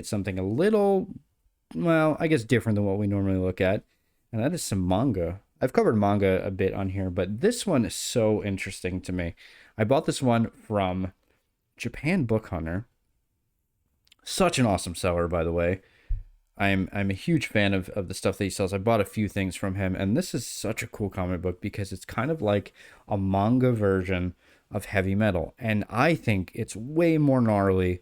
at something a little, well, I guess different than what we normally look at, and that is some manga. I've covered manga a bit on here, but this one is so interesting to me. I bought this one from Japan Book Hunter. Such an awesome seller, by the way. I'm a huge fan of the stuff that he sells. I bought a few things from him, and this is such a cool comic book because it's kind of like a manga version of heavy metal, and I think it's way more gnarly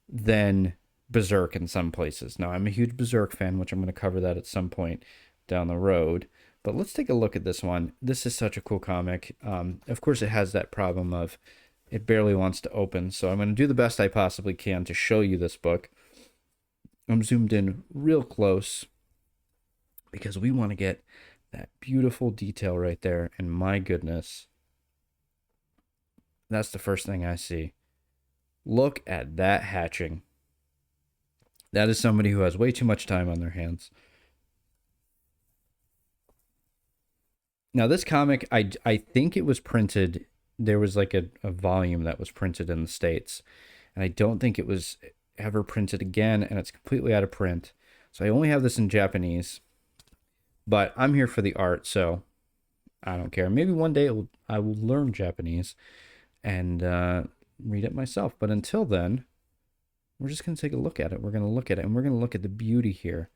than Berserk in some places. Now, I'm a huge Berserk fan, which I'm going to cover that at some point down the road. But let's take a look at this one. This is such a cool comic. Of course, it has that problem of it barely wants to open, so I'm going to do the best I possibly can to show you this book. I'm zoomed in real close because we want to get that beautiful detail right there. And my goodness, that's the first thing I see. Look at that hatching. That is somebody who has way too much time on their hands. Now, this comic, I think it was printed. There was like a volume that was printed in the States. And I don't think it was ever printed again, and it's completely out of print. So I only have this in Japanese, but I'm here for the art, so I don't care. Maybe one day I will learn Japanese and read it myself. But until then, we're just going to take a look at it. We're going to look at it, and we're going to look at the beauty here.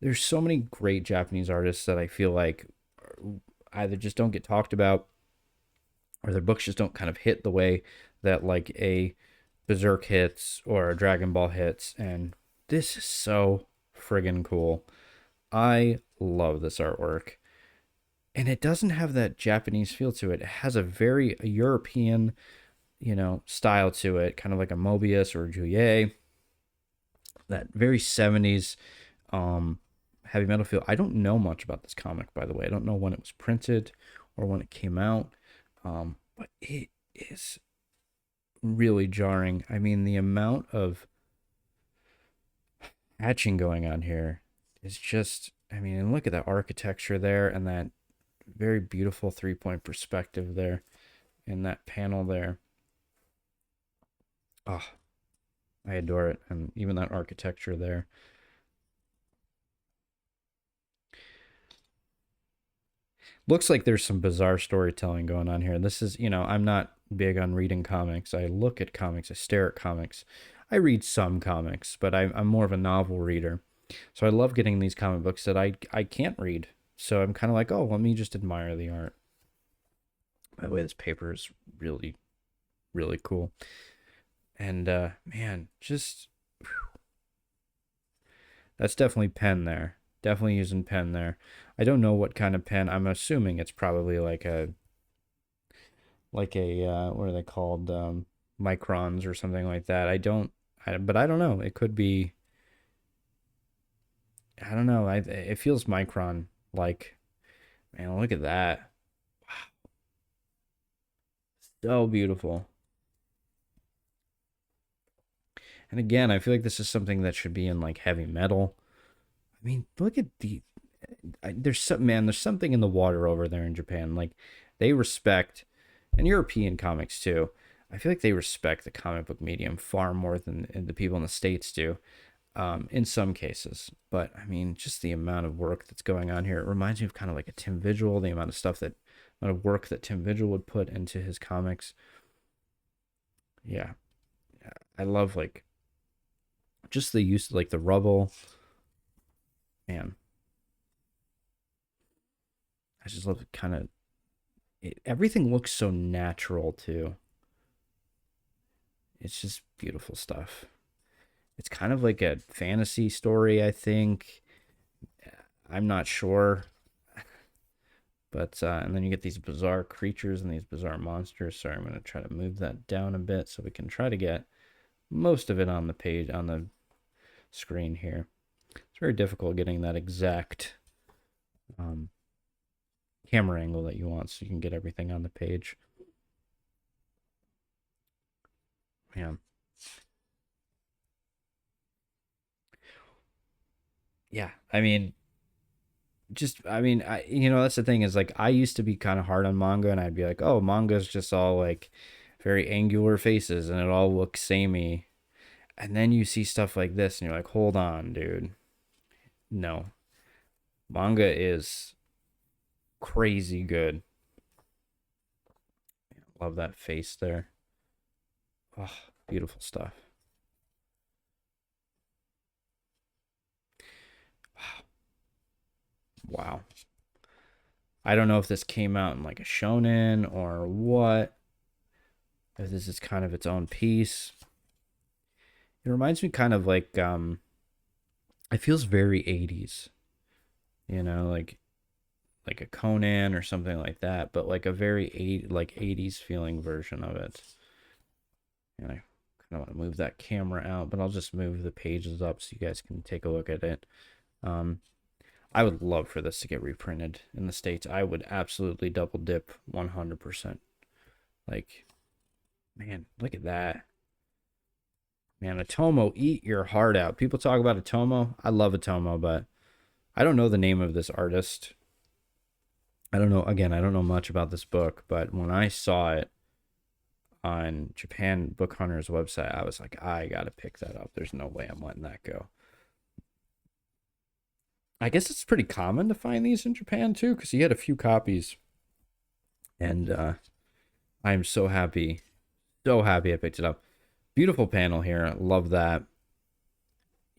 There's so many great Japanese artists that I feel like either just don't get talked about, or their books just don't kind of hit the way that like a Berserk hits or Dragon Ball hits, and this is so friggin' cool. I love this artwork. And it doesn't have that Japanese feel to it. It has a very European, style to it, kind of like a Mobius or a Juillet. That very 70s heavy metal feel. I don't know much about this comic, by the way. I don't know when it was printed or when it came out. But it is really jarring. I mean, the amount of hatching going on here is just, and look at that architecture there and that very beautiful 3-point perspective there in that panel there. Oh, I adore it. And even that architecture there. Looks like there's some bizarre storytelling going on here. This is, I'm not big on reading comics. I look at comics, I stare at comics. I read some comics, but I'm more of a novel reader. So I love getting these comic books that I can't read. So I'm kind of like, oh, let me just admire the art. By the way, this paper is really, really cool. And man, just whew, that's definitely pen there. Definitely using pen there. I don't know what kind of pen. I'm assuming it's probably like a what are they called? Microns or something like that. But I don't know. It could be. I don't know. It feels micron like. Man, look at that. So beautiful. And again, I feel like this is something that should be in like heavy metal. I mean, look at there's something in the water over there in Japan. Like they respect, and European comics too. I feel like they respect the comic book medium far more than the people in the States do, in some cases. But I mean, just the amount of work that's going on here. It reminds me of kind of like a Tim Vigil, the amount of work that Tim Vigil would put into his comics. Yeah, I love like just the use of like the rubble. Man, I just love kind of everything looks so natural too. It's just beautiful stuff. It's kind of like a fantasy story, I think. I'm not sure. But, and then you get these bizarre creatures and these bizarre monsters. Sorry, I'm going to try to move that down a bit so we can try to get most of it on the page, on the screen here. It's very difficult getting that exact camera angle that you want so you can get everything on the page. Man. Yeah, that's the thing is like I used to be kind of hard on manga and I'd be like, oh, manga's just all like very angular faces and it all looks samey. And then you see stuff like this and you're like, hold on, dude. No. Manga is crazy good. Love that face there. Oh, beautiful stuff. Wow. I don't know if this came out in like a shonen or what. If this is kind of its own piece. It reminds me kind of like it feels very 80s, you know, like a Conan or something like that, but like a very like 80s feeling version of it. And I kind of want to move that camera out, but I'll just move the pages up so you guys can take a look at it. Um, I would love for this to get reprinted in the States. I would absolutely double dip 100%. Like, man, look at that. Man, Atomo, eat your heart out. People talk about Atomo. I love Atomo, but I don't know the name of this artist. I don't know. Again, I don't know much about this book, but when I saw it on Japan Book Hunter's website, I was like, I gotta pick that up. There's no way I'm letting that go. I guess it's pretty common to find these in Japan too, because he had a few copies, and I'm so happy I picked it up. Beautiful panel here. Love that.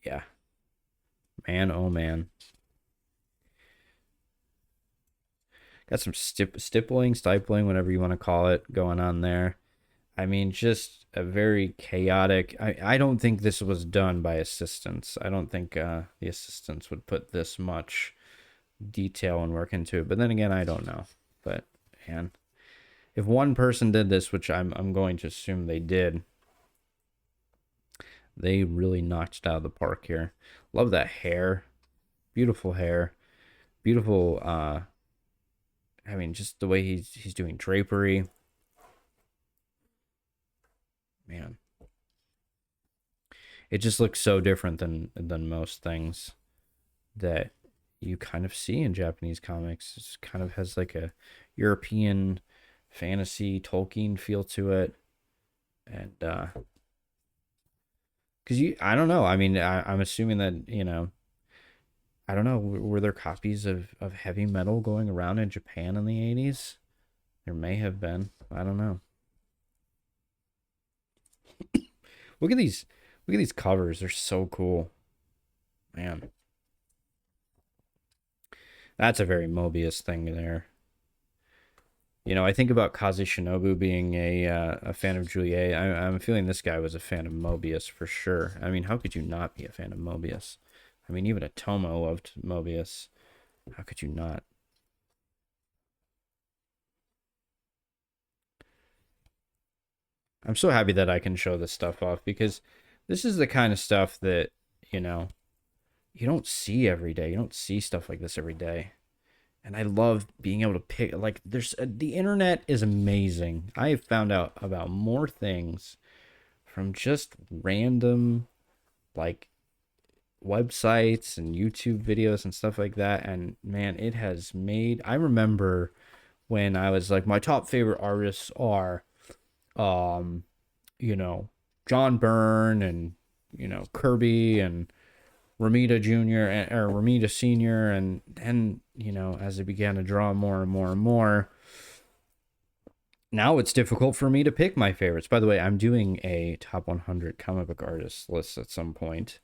Yeah, man. Oh man. Got some stippling, stifling, whatever you want to call it, going on there. I mean, just a very chaotic. I don't think this was done by assistants. I don't think the assistants would put this much detail and work into it. But then again, I don't know. But man, if one person did this, which I'm going to assume they did, they really knocked it out of the park here. Love that hair, beautiful hair, beautiful. I mean, just the way he's doing drapery. Man, it just looks so different than most things that you kind of see in Japanese comics. It kind of has like a European fantasy Tolkien feel to it, and because I don't know. I mean, I'm assuming that I don't know. Were there copies of heavy metal going around in Japan in the 80s? There may have been. I don't know. Look at these. Look at these covers. They're so cool, man. That's a very Mobius thing there. I think about Kaze Shinobu being a fan of Juliet. I'm feeling this guy was a fan of Mobius for sure. I mean, how could you not be a fan of Mobius? I mean, even Atomo loved Mobius. How could you not? I'm so happy that I can show this stuff off because this is the kind of stuff that, you know, you don't see every day. You don't see stuff like this every day. And I love being able to pick, like, the internet is amazing. I have found out about more things from just random, like, websites and YouTube videos and stuff like that. And man, it has made, I remember when I was like, my top favorite artists are, um, you know, John Byrne and, Kirby and Ramita Jr. Or Ramita Sr. And then, as I began to draw more and more and more, now it's difficult for me to pick my favorites. By the way, I'm doing a top 100 comic book artists list at some point.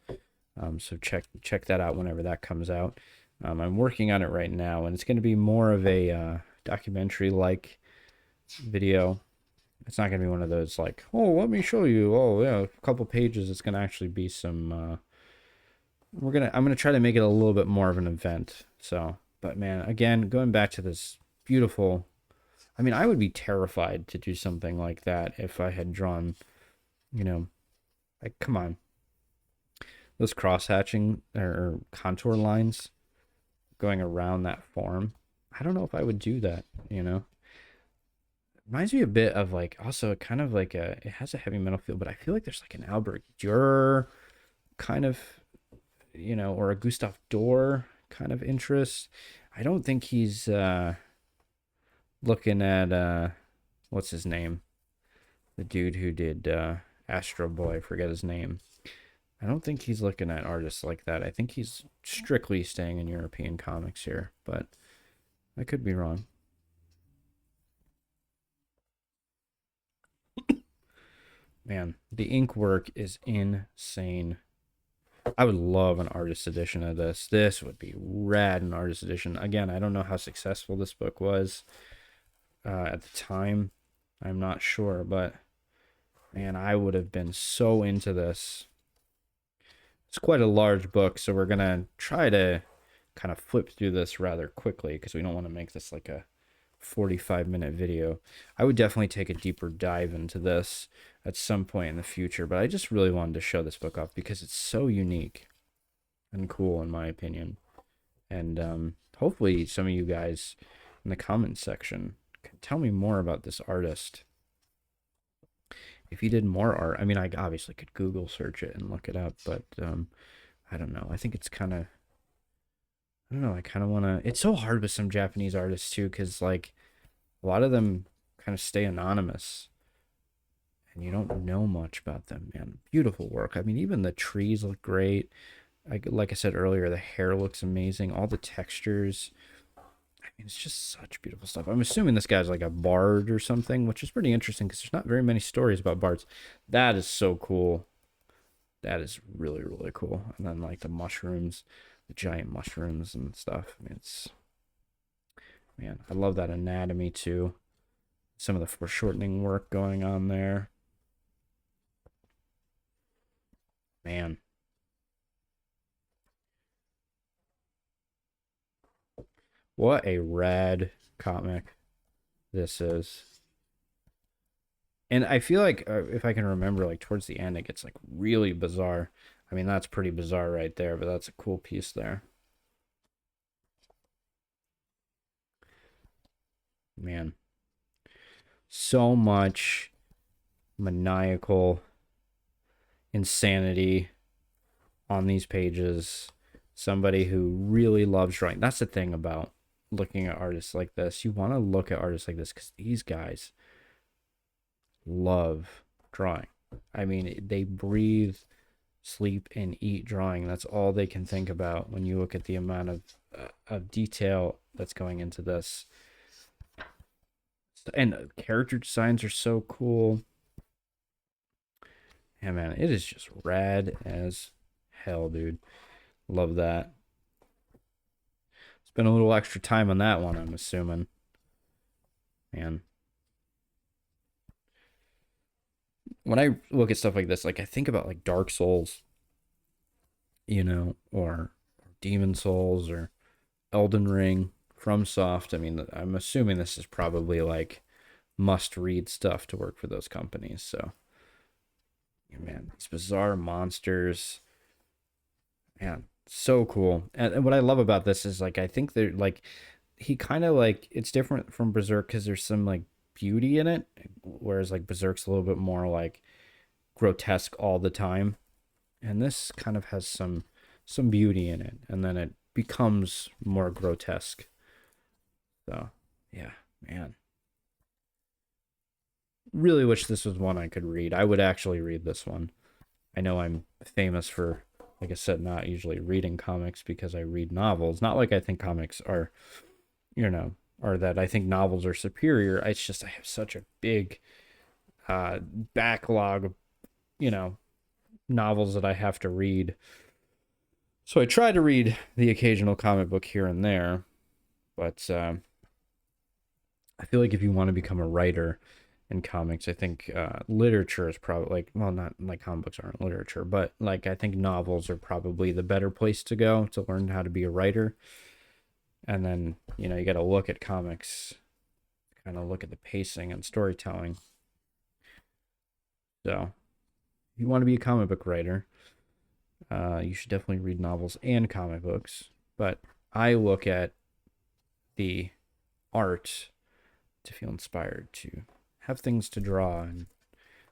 So check that out whenever that comes out. I'm working on it right now, and it's going to be more of a documentary like video. It's not going to be one of those like, oh, let me show you. Oh, yeah, a couple pages. It's going to actually be some. I'm gonna try to make it a little bit more of an event. So, but man, again, going back to this beautiful. I mean, I would be terrified to do something like that if I had drawn. Like, come on, those cross hatching or contour lines going around that form. I don't know if I would do that. Reminds me a bit of like also kind of like it has a heavy metal feel, but I feel like there's like an Albert Dürer kind of, or a Gustav Dorr kind of interest. I don't think he's looking at what's his name? The dude who did Astro Boy, I forget his name. I don't think he's looking at artists like that. I think he's strictly staying in European comics here, but I could be wrong. Man, the ink work is insane. I would love an artist edition of this. This would be rad, an artist edition. Again, I don't know how successful this book was at the time. I'm not sure, but man, I would have been so into this. It's quite a large book, so we're gonna try to kind of flip through this rather quickly because we don't want to make this like a 45-minute video. I would definitely take a deeper dive into this at some point in the future, but I just really wanted to show this book off because it's so unique and cool in my opinion. And hopefully some of you guys in the comments section can tell me more about this artist. If he did more art, I mean, I obviously could Google search it and look it up, but I don't know. I think it's kind of, I don't know. I kind of want to. It's so hard with some Japanese artists too, because like a lot of them kind of stay anonymous and you don't know much about them, man. Beautiful work. I mean, even the trees look great. Like I said earlier, the hair looks amazing. All the textures. I mean, it's just such beautiful stuff. I'm assuming this guy's like a bard or something, which is pretty interesting because there's not very many stories about bards. That is so cool. That is really, really cool. And then like the mushrooms, the giant mushrooms and stuff. I mean, it's, man, I love that anatomy too. Some of the foreshortening work going on there. Man, what a rad comic this is. And I feel like if I can remember, like towards the end, it gets like really bizarre. I mean, that's pretty bizarre right there, but that's a cool piece there. Man, so much maniacal insanity on these pages. Somebody who really loves drawing. That's the thing about looking at artists like this. You want to look at artists like this because these guys love drawing. I mean, they breathe, sleep, and eat drawing. That's all they can think about when you look at the amount of detail that's going into this. And character designs are so cool. Yeah, man, it is just rad as hell, dude. Love that. Spent a little extra time on that one, I'm assuming. Man. When I look at stuff like this, like I think about like Dark Souls, or Demon Souls or Elden Ring, FromSoft. I mean, I'm assuming this is probably like must read stuff to work for those companies. So, yeah, man, these bizarre monsters, man, so cool. And what I love about this is like I think they're like he kind of like it's different from Berserk because there's some like beauty in it, whereas like Berserk's a little bit more like grotesque all the time, and this kind of has some beauty in it, and then it becomes more grotesque. So yeah, man, really wish this was one I could read. I would actually read this one. I know I'm famous for, like I said, not usually reading comics because I read novels. Not like I think comics are, you know, or that I think novels are superior. It's just I have such a big backlog of, you know, novels that I have to read. So I try to read the occasional comic book here and there, but I feel like if you want to become a writer in comics, I think literature is probably like, well, not like comic books aren't literature, but like I think novels are probably the better place to go to learn how to be a writer. And then, you got to look at comics, kind of look at the pacing and storytelling. So, if you want to be a comic book writer, you should definitely read novels and comic books. But I look at the art to feel inspired to have things to draw and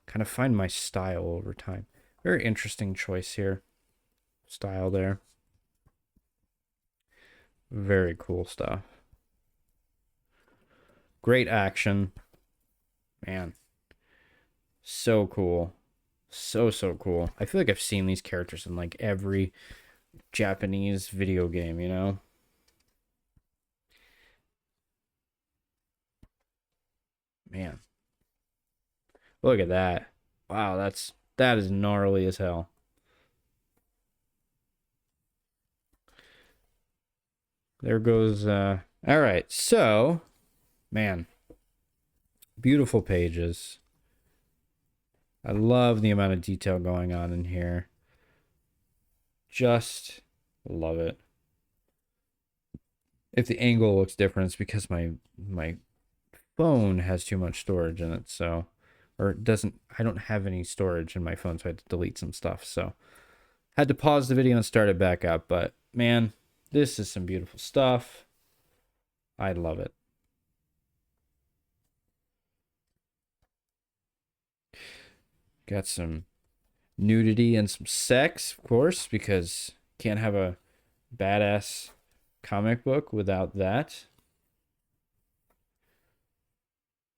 kind of find my style over time. Very interesting choice here. Style there. Very cool stuff. Great action. Man, so cool. So, so cool. I feel like I've seen these characters in like every Japanese video game, you know? Man, look at that. Wow, that is gnarly as hell. There goes all right. So, man, beautiful pages. I love the amount of detail going on in here. Just love it. If the angle looks different, it's because my phone has too much storage in it, so or it doesn't I don't have any storage in my phone, so I had to delete some stuff. So had to pause the video and start it back up. But man, this is some beautiful stuff. I love it. Got some nudity and some sex, of course, because can't have a badass comic book without that.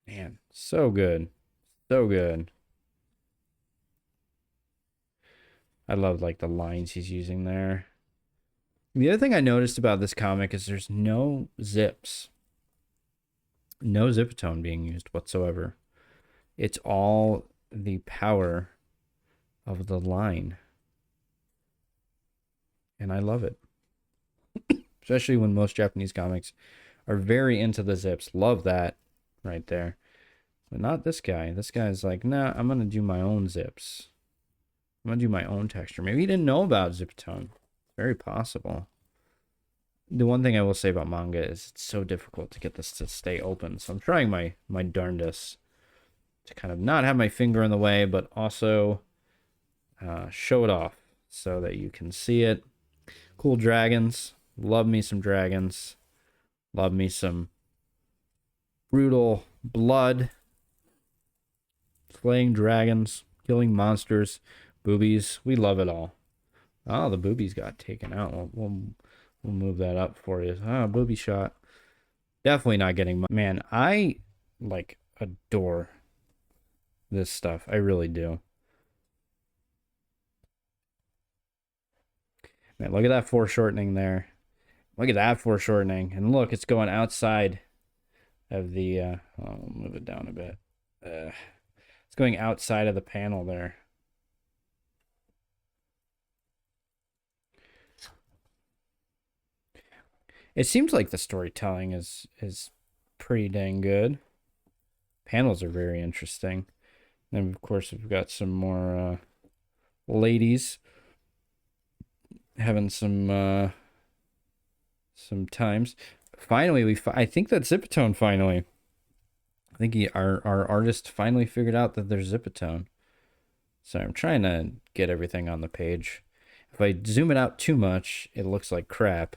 Man, so good. So good. I love like the lines he's using there. The other thing I noticed about this comic is there's no zips. No zipatone being used whatsoever. It's all the power of the line. And I love it. Especially when most Japanese comics are very into the zips. Love that right there. But not this guy. This guy's like, nah, I'm going to do my own zips. I'm going to do my own texture. Maybe he didn't know about zipatone. Very possible. The one thing I will say about manga is it's so difficult to get this to stay open. So I'm trying my darndest to kind of not have my finger in the way, but also show it off so that you can see it. Cool dragons. Love me some dragons. Love me some brutal blood. Slaying dragons. Killing monsters. Boobies. We love it all. Oh, the boobies got taken out. We'll move that up for you. Ah, booby shot. Definitely not getting my man. I like adore this stuff. I really do. Man, look at that foreshortening there. Look at that foreshortening. And look, it's going outside of the I'll move it down a bit. It's going outside of the panel there. It seems like the storytelling is pretty dang good. Panels are very interesting. And of course, we've got some more ladies having some times. Finally, I think that Zipatone finally. I think our artist finally figured out that there's Zipatone. So I'm trying to get everything on the page. If I zoom it out too much, it looks like crap.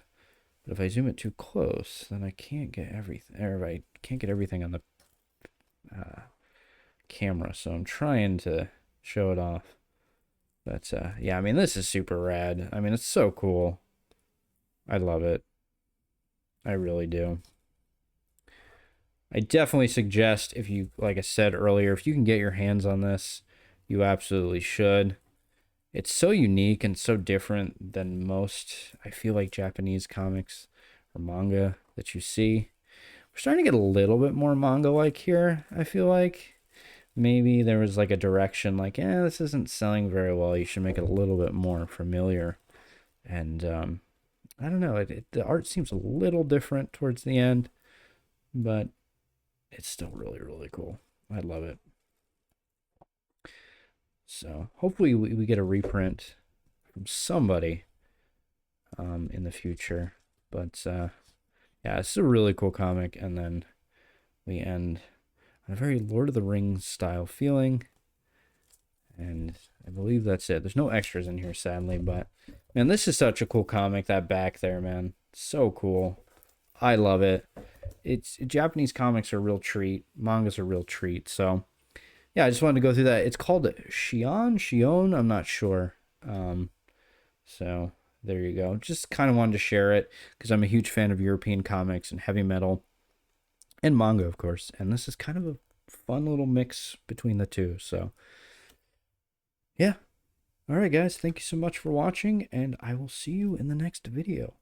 But if I zoom it too close, then I can't get everything. Or I can't get everything on the camera. So I'm trying to show it off. But yeah, I mean, this is super rad. I mean, it's so cool. I love it. I really do. I definitely suggest if you, like I said earlier, if you can get your hands on this, you absolutely should. It's so unique and so different than most, I feel like, Japanese comics or manga that you see. We're starting to get a little bit more manga-like here, I feel like. Maybe there was like a direction like, this isn't selling very well. You should make it a little bit more familiar. And I don't know. The art seems a little different towards the end, but it's still really, really cool. I love it. So hopefully we get a reprint from somebody in the future. But yeah, it's a really cool comic. And then we end on a very Lord of the Rings style feeling. And I believe that's it. There's no extras in here, sadly, but man, this is such a cool comic. That back there, man, so cool. I love it. It's Japanese comics are a real treat. Manga's a real treat. So yeah, I just wanted to go through that. It's called Shion. I'm not sure. So there you go. Just kind of wanted to share it because I'm a huge fan of European comics and heavy metal and manga, of course. And this is kind of a fun little mix between the two. So Yeah. All right, guys. Thank you so much for watching, and I will see you in the next video.